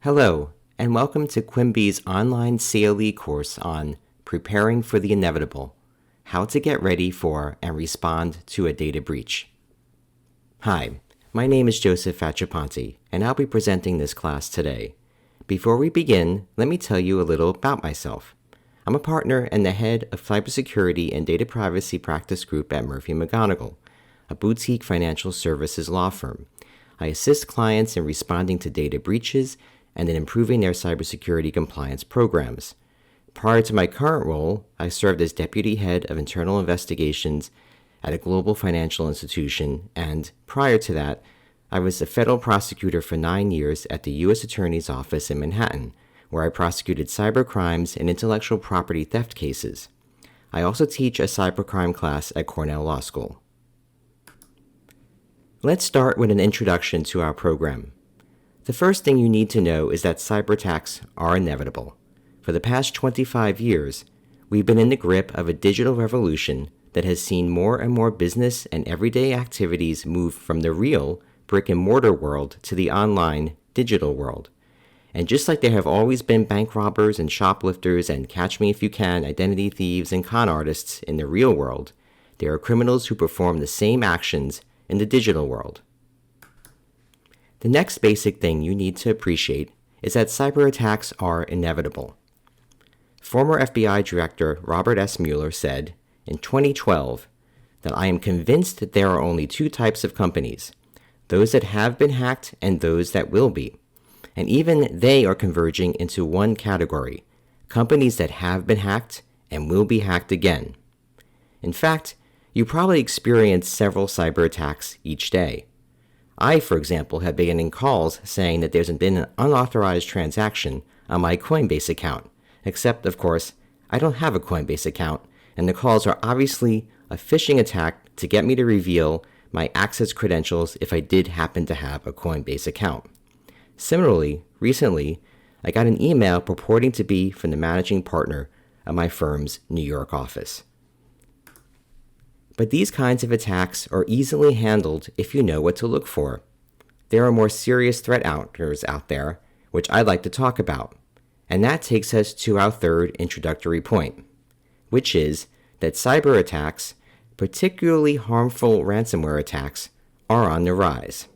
Hello, and welcome to Quimbee's online CLE course on Preparing for the Inevitable, How to Get Ready for and Respond to a Data Breach. Hi, my name is Joseph Facciaponte, and I'll be presenting this class today. Before we begin, let me tell you a little about myself. I'm a partner and the head of Cybersecurity and Data Privacy Practice Group at Murphy & McGonigal, a boutique financial services law firm. I assist clients in responding to data breaches and in improving their cybersecurity compliance programs. Prior to my current role, I served as Deputy Head of Internal Investigations at a global financial institution, and prior to that, I was a federal prosecutor for 9 years at the U.S. Attorney's Office in Manhattan, where I prosecuted cyber crimes and intellectual property theft cases. I also teach a cybercrime class at Cornell Law School. Let's start with an introduction to our program. The first thing you need to know is that cyber attacks are inevitable. For the past 25 years, we've been in the grip of a digital revolution that has seen more and more business and everyday activities move from the real brick-and-mortar world to the online digital world. And just like there have always been bank robbers and shoplifters and catch-me-if-you-can identity thieves and con artists in the real world, there are criminals who perform the same actions in the digital world. The next basic thing you need to appreciate is that cyber attacks are inevitable. Former FBI Director Robert S. Mueller said in 2012 that I am convinced that there are only two types of companies, those that have been hacked and those that will be. And even they are converging into one category, companies that have been hacked and will be hacked again. In fact, you probably experience several cyber attacks each day. I, for example, have been getting calls saying that there's been an unauthorized transaction on my Coinbase account, except, of course, I don't have a Coinbase account, and the calls are obviously a phishing attack to get me to reveal my access credentials if I did happen to have a Coinbase account. Similarly, recently, I got an email purporting to be from the managing partner of my firm's New York office. But these kinds of attacks are easily handled if you know what to look for. There are more serious threat actors out there, which I'd like to talk about. And that takes us to our third introductory point, which is that cyber attacks, particularly harmful ransomware attacks, are on the rise.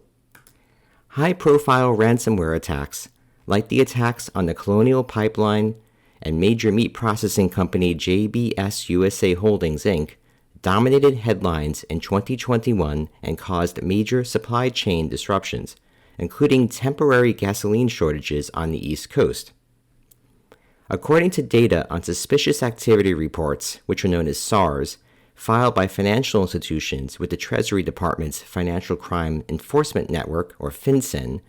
High-profile ransomware attacks, like the attacks on the Colonial Pipeline and major meat processing company JBS USA Holdings, Inc., dominated headlines in 2021 and caused major supply chain disruptions, including temporary gasoline shortages on the East Coast. According to data on suspicious activity reports, which are known as SARs, filed by financial institutions with the Treasury Department's Financial Crime Enforcement Network, or FinCEN,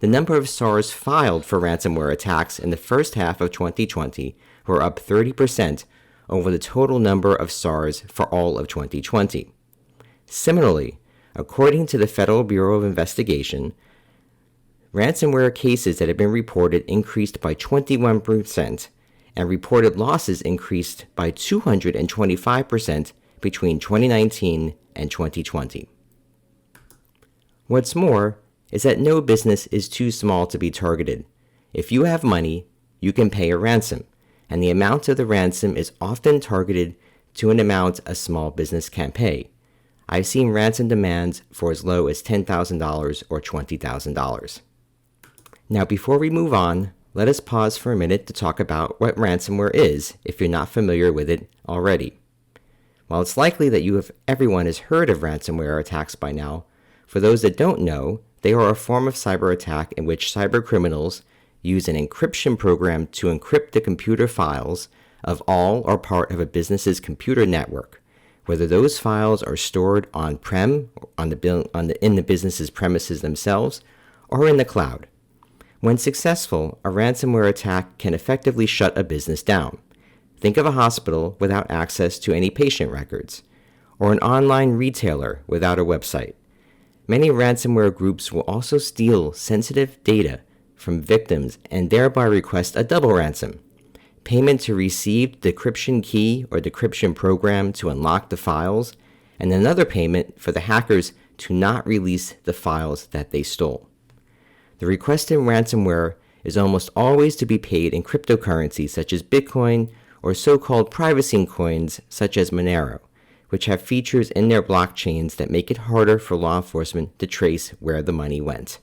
the number of SARs filed for ransomware attacks in the first half of 2020 were up 30% over the total number of SARs for all of 2020. Similarly, according to the Federal Bureau of Investigation, ransomware cases that have been reported increased by 21%, and reported losses increased by 225% between 2019 and 2020. What's more is that no business is too small to be targeted. If you have money, you can pay a ransom, and the amount of the ransom is often targeted to an amount a small business can pay. I've seen ransom demands for as low as $10,000 or $20,000. Now, before we move on, let us pause for a minute to talk about what ransomware is if you're not familiar with it already. While it's likely that everyone has heard of ransomware attacks by now, for those that don't know, they are a form of cyber attack in which cyber criminals use an encryption program to encrypt the computer files of all or part of a business's computer network, whether those files are stored on-prem, in the business's premises themselves, or in the cloud. When successful, a ransomware attack can effectively shut a business down. Think of a hospital without access to any patient records, or an online retailer without a website. Many ransomware groups will also steal sensitive data from victims and thereby request a double ransom: payment to receive the decryption key or decryption program to unlock the files, and another payment for the hackers to not release the files that they stole. The requested ransomware is almost always to be paid in cryptocurrencies such as Bitcoin or so-called privacy coins such as Monero, which have features in their blockchains that make it harder for law enforcement to trace where the money went.